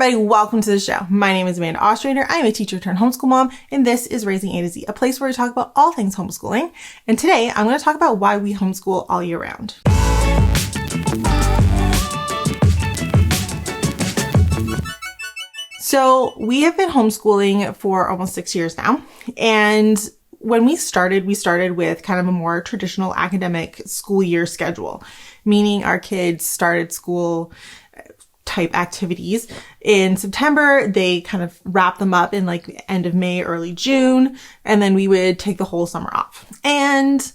everybody, welcome to the show. My name is Amanda Ostrander. I'm a teacher-turned-homeschool mom, and this is Raising A to Z, a place where we talk about all things homeschooling. And today, I'm going to talk about why we homeschool all year round. So we have been homeschooling for almost 6 years now, and when we started with kind of a more traditional academic school year schedule, meaning our kids started school type activities in September. They kind of wrap them up in like the end of May, early June, and then we would take the whole summer off. And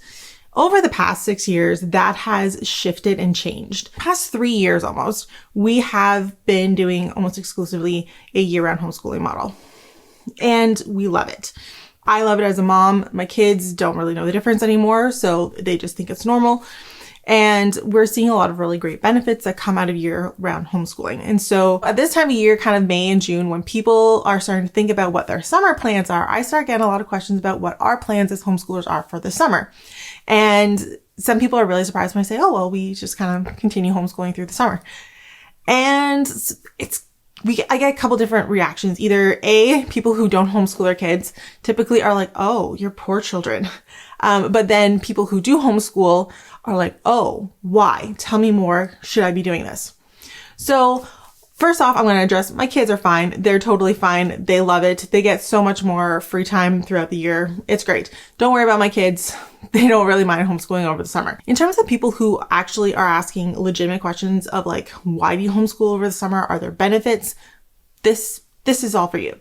over the past 6 years, that has shifted and changed. Past 3 years almost, we have been doing almost exclusively a year-round homeschooling model. And we love it. I love it as a mom. My kids don't really know the difference anymore, so they just think it's normal. And we're seeing a lot of really great benefits that come out of year-round homeschooling. And so at this time of year, kind of May and June, when people are starting to think about what their summer plans are, I start getting a lot of questions about what our plans as homeschoolers are for the summer. And some people are really surprised when I say, oh, well, we just kind of continue homeschooling through the summer. And I get a couple different reactions. Either A, people who don't homeschool their kids typically are like, oh, you're poor children. But then people who do homeschool are like, oh, why? Tell me more. Should I be doing this? So first off, I'm going to address my kids are fine. They're totally fine. They love it. They get so much more free time throughout the year. It's great. Don't worry about my kids. They don't really mind homeschooling over the summer. In terms of people who actually are asking legitimate questions of like, why do you homeschool over the summer? Are there benefits? This is all for you.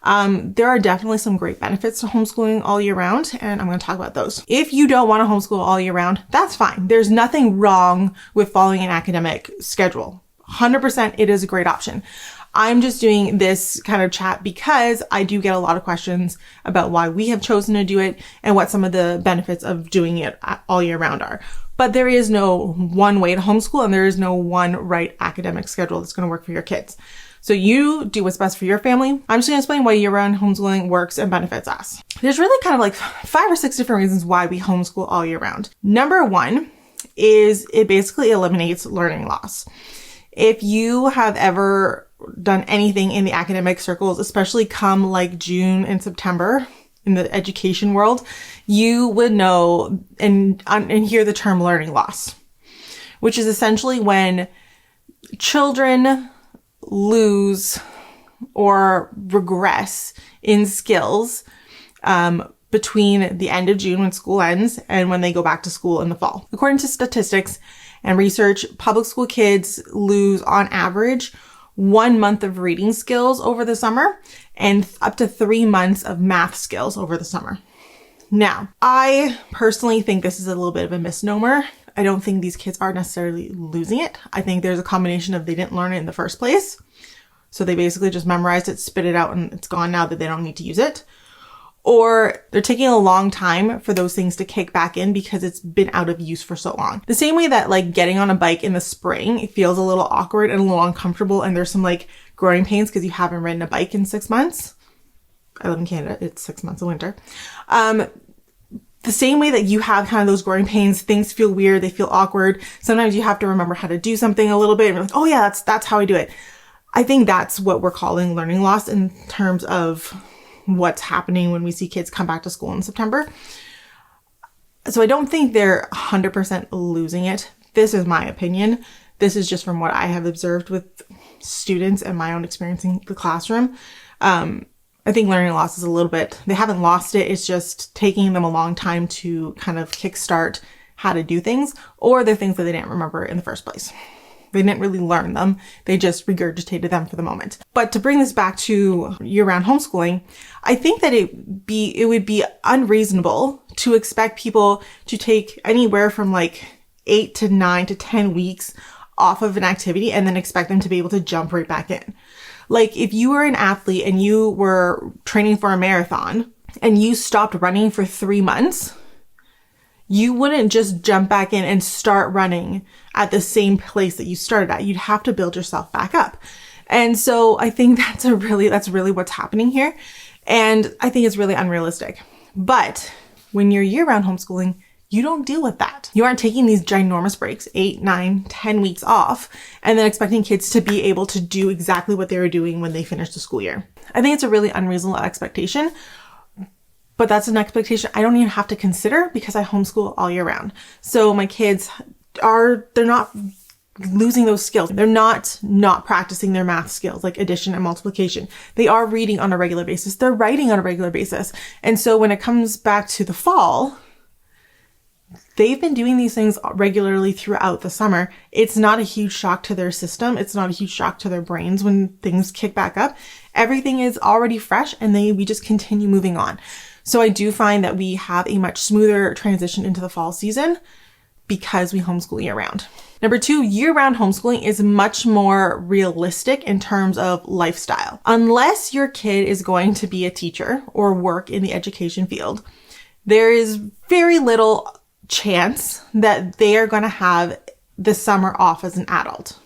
There are definitely some great benefits to homeschooling all year round, and I'm going to talk about those. If you don't want to homeschool all year round, that's fine. There's nothing wrong with following an academic schedule. 100% it is a great option. I'm just doing this kind of chat because I do get a lot of questions about why we have chosen to do it and what some of the benefits of doing it all year round are. But there is no one way to homeschool, and there is no one right academic schedule that's going to work for your kids. So you do what's best for your family. I'm just going to explain why year-round homeschooling works and benefits us. There's really kind of like 5 or 6 different reasons why we homeschool all year round. Number one is it basically eliminates learning loss. If you have ever done anything in the academic circles, especially come like June and September in the education world, you would know and hear the term learning loss, which is essentially when children lose or regress in skills between the end of June when school ends and when they go back to school in the fall. According to statistics and research, public school kids lose on average 1 month of reading skills over the summer and up to 3 months of math skills over the summer. Now, I personally think this is a little bit of a misnomer. I don't think these kids are necessarily losing it. I think there's a combination of they didn't learn it in the first place. So they basically just memorized it, spit it out, and it's gone now that they don't need to use it. Or they're taking a long time for those things to kick back in because it's been out of use for so long. The same way that like getting on a bike in the spring, it feels a little awkward and a little uncomfortable, and there's some like growing pains because you haven't ridden a bike in 6 months. I live in Canada. It's 6 months of winter. The same way that you have kind of those growing pains, things feel weird, they feel awkward. Sometimes you have to remember how to do something a little bit and you're like, oh yeah, that's how I do it. I think that's what we're calling learning loss in terms of what's happening when we see kids come back to school in September. So I don't think they're 100% losing it. This is my opinion. This is just from what I have observed with students and my own experience in the classroom. I think learning loss is a little bit, they haven't lost it. It's just taking them a long time to kind of kickstart how to do things, or they're things that they didn't remember in the first place. They didn't really learn them. They just regurgitated them for the moment. But to bring this back to year-round homeschooling, I think that it would be unreasonable to expect people to take anywhere from like 8 to 9 to 10 weeks off of an activity and then expect them to be able to jump right back in. Like if you were an athlete and you were training for a marathon and you stopped running for 3 months, you wouldn't just jump back in and start running at the same place that you started at. You'd have to build yourself back up. And so I think that's really what's happening here. And I think it's really unrealistic. But when you're year-round homeschooling, You don't deal with that. You aren't taking these ginormous breaks, 8, 9, 10 weeks off, and then expecting kids to be able to do exactly what they were doing when they finished the school year. I think it's a really unreasonable expectation, but that's an expectation I don't even have to consider because I homeschool all year round. So my kids they're not losing those skills. They're not practicing their math skills like addition and multiplication. They are reading on a regular basis. They're writing on a regular basis. And so when it comes back to the fall, they've been doing these things regularly throughout the summer. It's not a huge shock to their system. It's not a huge shock to their brains when things kick back up. Everything is already fresh and we just continue moving on. So I do find that we have a much smoother transition into the fall season because we homeschool year round. Number 2, year-round homeschooling is much more realistic in terms of lifestyle. Unless your kid is going to be a teacher or work in the education field, there is very little chance that they are going to have the summer off as an adult.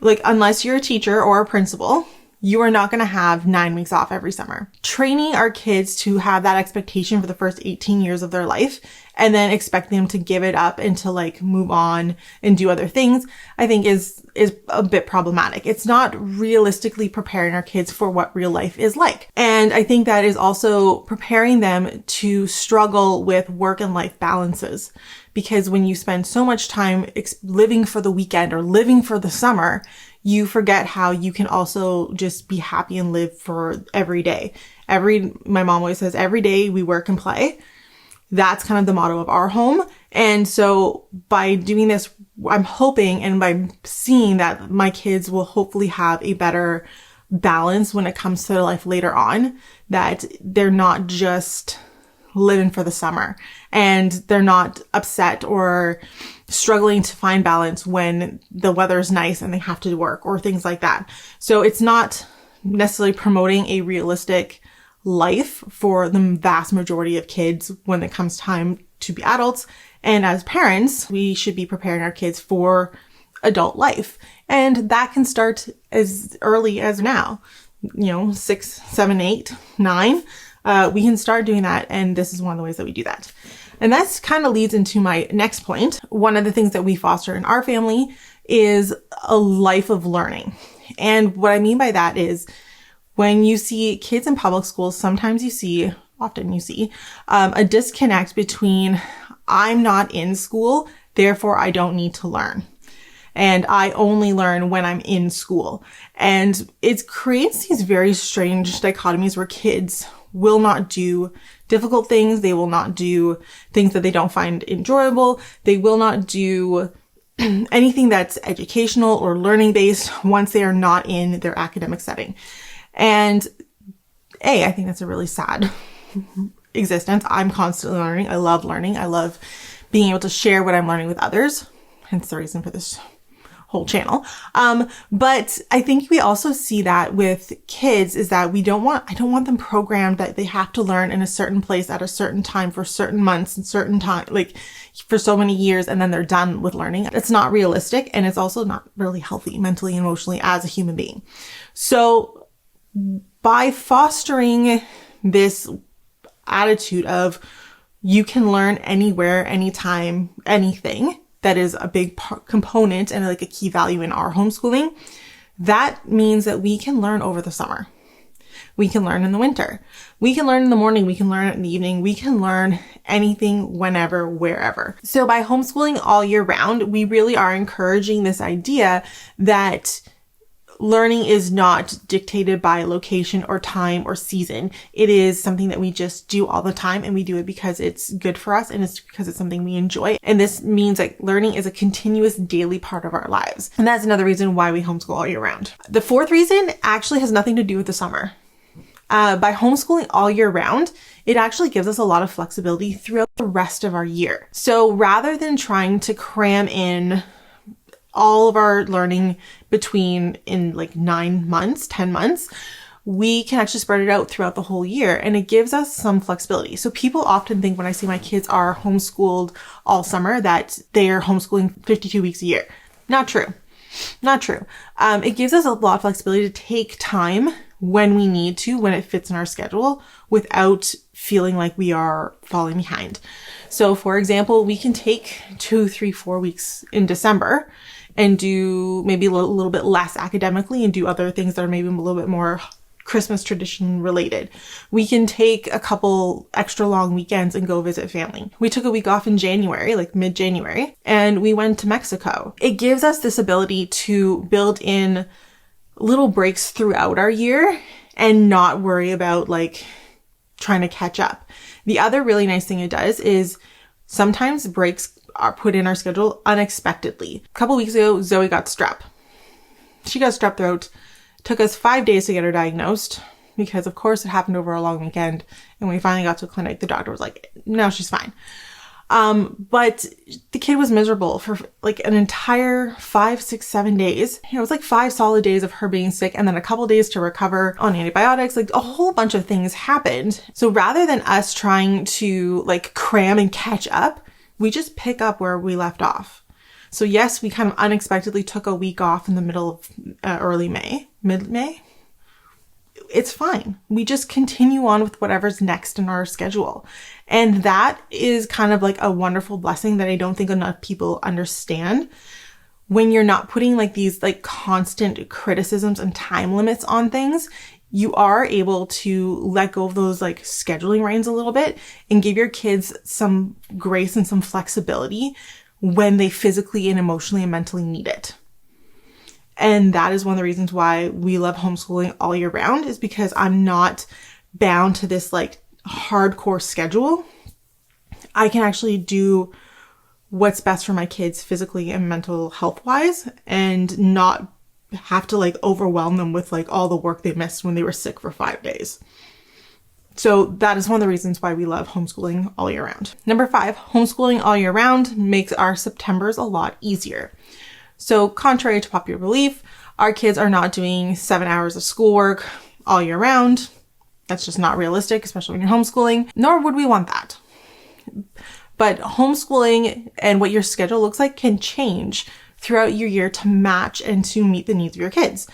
Like, unless you're a teacher or a principal, you are not going to have 9 weeks off every summer. Training our kids to have that expectation for the first 18 years of their life and then expect them to give it up and to like move on and do other things, I think is a bit problematic. It's not realistically preparing our kids for what real life is like. And I think that is also preparing them to struggle with work and life balances. Because when you spend so much time living for the weekend or living for the summer, you forget how you can also just be happy and live for every day. My mom always says, every day we work and play. That's kind of the motto of our home. And so by doing this, I'm hoping, and by seeing that my kids will hopefully have a better balance when it comes to their life later on, that they're not just living for the summer and they're not upset or struggling to find balance when the weather is nice and they have to work or things like that. So it's not necessarily promoting a realistic life for the vast majority of kids when it comes time to be adults. And as parents, we should be preparing our kids for adult life. And that can start as early as now, 6, 7, 8, 9. We can start doing that. And this is one of the ways that we do that. And that's kind of leads into my next point. One of the things that we foster in our family is a life of learning. And what I mean by that is when you see kids in public schools, often you see a disconnect between I'm not in school, therefore I don't need to learn. And I only learn when I'm in school. And it creates these very strange dichotomies where kids will not do difficult things. They will not do things that they don't find enjoyable. They will not do anything that's educational or learning based once they are not in their academic setting. And I think that's a really sad existence. I'm constantly learning. I love learning. I love being able to share what I'm learning with others. Hence the reason for this whole channel. But I think we also see that with kids is that I don't want them programmed that they have to learn in a certain place at a certain time for certain months and certain time, like for so many years, and then they're done with learning. It's not realistic. And it's also not really healthy mentally and emotionally as a human being. So by fostering this attitude of you can learn anywhere, anytime, anything, that is a big component and like a key value in our homeschooling. That means that we can learn over the summer. We can learn in the winter. We can learn in the morning. We can learn in the evening. We can learn anything, whenever, wherever. So by homeschooling all year round, we really are encouraging this idea that learning is not dictated by location or time or season. It is something that we just do all the time, and we do it because it's good for us and it's because it's something we enjoy. And this means that learning is a continuous daily part of our lives. And that's another reason why we homeschool all year round. The fourth reason actually has nothing to do with the summer. By homeschooling all year round, it actually gives us a lot of flexibility throughout the rest of our year. So rather than trying to cram in all of our learning in like 9 months, 10 months, we can actually spread it out throughout the whole year, and it gives us some flexibility. So people often think when I say my kids are homeschooled all summer that they are homeschooling 52 weeks a year. Not true. It gives us a lot of flexibility to take time when we need to, when it fits in our schedule, without feeling like we are falling behind. So for example, we can take 2, 3, 4 weeks in December and do maybe a little bit less academically and do other things that are maybe a little bit more Christmas tradition related. We can take a couple extra long weekends and go visit family. We took a week off in January, like mid-January, and we went to Mexico. It gives us this ability to build in little breaks throughout our year and not worry about like trying to catch up. The other really nice thing it does is sometimes breaks are put in our schedule unexpectedly. A couple weeks ago, Zoe got strep. She got strep throat. Took us 5 days to get her diagnosed because, of course, it happened over a long weekend. And when we finally got to the clinic, the doctor was like, no, she's fine. But the kid was miserable for like an entire 5, 6, 7 days. It was like 5 solid days of her being sick and then a couple days to recover on antibiotics. Like a whole bunch of things happened. So rather than us trying to like cram and catch up, we just pick up where we left off. So yes, we kind of unexpectedly took a week off in the middle of early May, mid-May. It's fine. We just continue on with whatever's next in our schedule. And that is kind of like a wonderful blessing that I don't think enough people understand. When you're not putting like these like constant criticisms and time limits on things, you are able to let go of those like scheduling reins a little bit and give your kids some grace and some flexibility when they physically and emotionally and mentally need it. And that is one of the reasons why we love homeschooling all year round, is because I'm not bound to this like hardcore schedule. I can actually do what's best for my kids physically and mental health wise and not have to like overwhelm them with like all the work they missed when they were sick for 5 days. So that is one of the reasons why we love homeschooling all year round. Number 5, homeschooling all year round makes our Septembers a lot easier. So contrary to popular belief, our kids are not doing 7 hours of schoolwork all year round. That's just not realistic, especially when you're homeschooling, nor would we want that. But homeschooling and what your schedule looks like can change throughout your year to match and to meet the needs of your kids.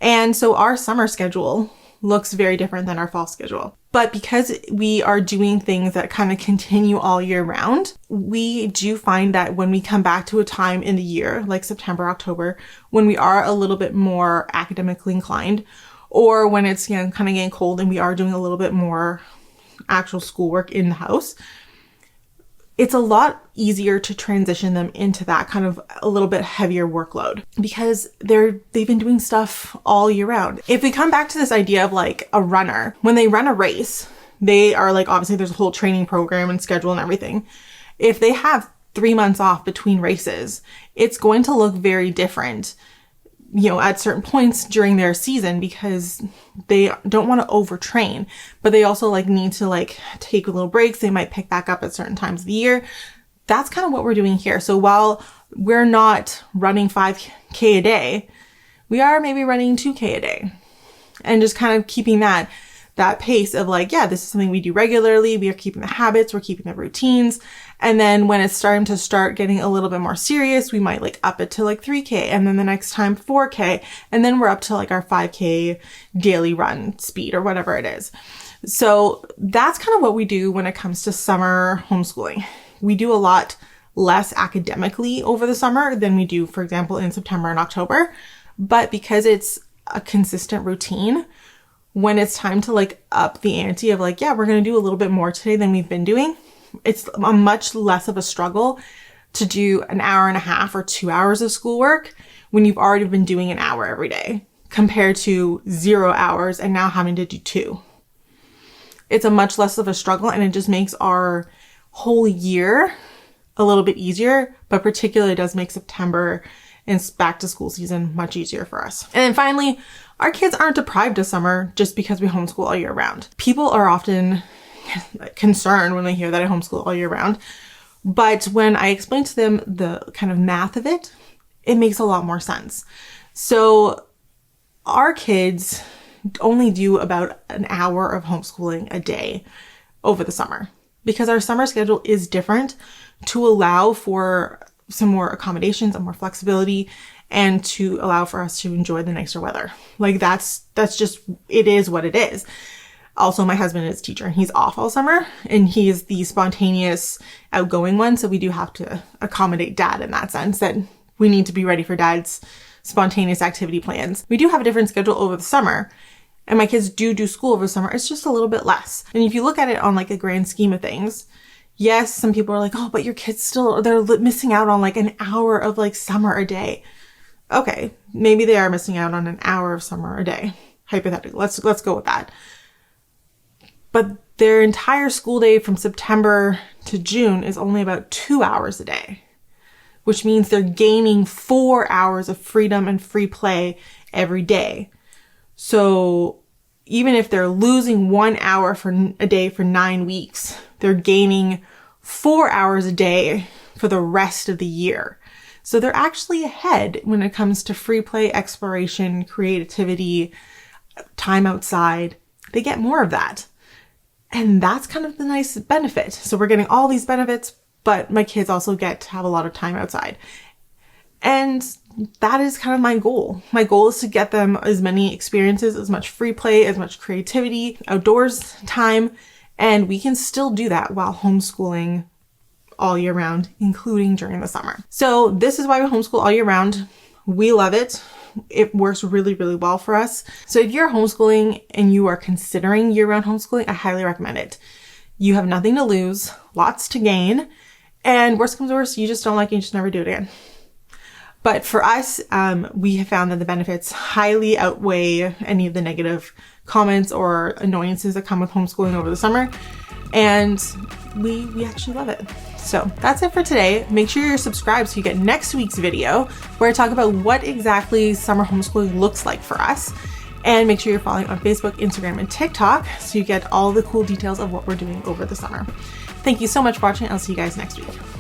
And so our summer schedule looks very different than our fall schedule. But because we are doing things that kind of continue all year round, we do find that when we come back to a time in the year, like September, October, when we are a little bit more academically inclined, or when it's, you know, kind of getting cold and we are doing a little bit more actual schoolwork in the house, it's a lot easier to transition them into that kind of a little bit heavier workload because they've been doing stuff all year round. If we come back to this idea of like a runner, when they run a race, they are like, obviously there's a whole training program and schedule and everything. If they have 3 months off between races, it's going to look very different, you know, at certain points during their season because they don't want to overtrain, but they also like need to like take little breaks. They might pick back up at certain times of the year. That's kind of what we're doing here. So while we're not running 5K a day, we are maybe running 2K a day and just kind of keeping that pace of like, yeah, this is something we do regularly. We are keeping the habits, we're keeping the routines. And then when it's starting to getting a little bit more serious, we might like up it to like 3K and then the next time 4K. And then we're up to like our 5K daily run speed or whatever it is. So that's kind of what we do when it comes to summer homeschooling. We do a lot less academically over the summer than we do, for example, in September and October. But because it's a consistent routine, when it's time to like up the ante of like, yeah, we're going to do a little bit more today than we've been doing, it's a much less of a struggle to do an hour and a half or 2 hours of schoolwork when you've already been doing an hour every day compared to 0 hours and now having to do 2. It's a much less of a struggle and it just makes our whole year a little bit easier, but particularly does make September and back to school season much easier for us. And then finally, our kids aren't deprived of summer just because we homeschool all year round. People are often concerned when they hear that I homeschool all year round. But when I explain to them the kind of math of it, it makes a lot more sense. So our kids only do about an hour of homeschooling a day over the summer because our summer schedule is different to allow for some more accommodations and more flexibility and to allow for us to enjoy the nicer weather. Like that's just, it is what it is. Also, my husband is a teacher and he's off all summer and he is the spontaneous, outgoing one. So we do have to accommodate dad in that sense, that we need to be ready for dad's spontaneous activity plans. We do have a different schedule over the summer, and my kids do school over the summer. It's just a little bit less. And if you look at it on like a grand scheme of things, yes, some people are like, oh, but your kids they're missing out on like an hour of like summer a day. Okay, maybe they are missing out on an hour of summer a day. Hypothetically, let's go with that. But their entire school day from September to June is only about 2 hours a day, which means they're gaining 4 hours of freedom and free play every day. So even if they're losing 1 hour for a day for 9 weeks, they're gaining 4 hours a day for the rest of the year. So they're actually ahead when it comes to free play, exploration, creativity, time outside. They get more of that. And that's kind of the nice benefit. So we're getting all these benefits, but my kids also get to have a lot of time outside. And that is kind of my goal. My goal is to get them as many experiences, as much free play, as much creativity, outdoors time, and we can still do that while homeschooling all year round, including during the summer. So this is why we homeschool all year round. We love it. It works really, really well for us. So if you're homeschooling and you are considering year-round homeschooling, I highly recommend it. You have nothing to lose, lots to gain, and worst comes to worst, you just don't like it, you just never do it again. But for us, we have found that the benefits highly outweigh any of the negative comments or annoyances that come with homeschooling over the summer. And we actually love it. So that's it for today. Make sure you're subscribed so you get next week's video where I talk about what exactly summer homeschooling looks like for us. And make sure you're following on Facebook, Instagram, and TikTok so you get all the cool details of what we're doing over the summer. Thank you so much for watching. I'll see you guys next week.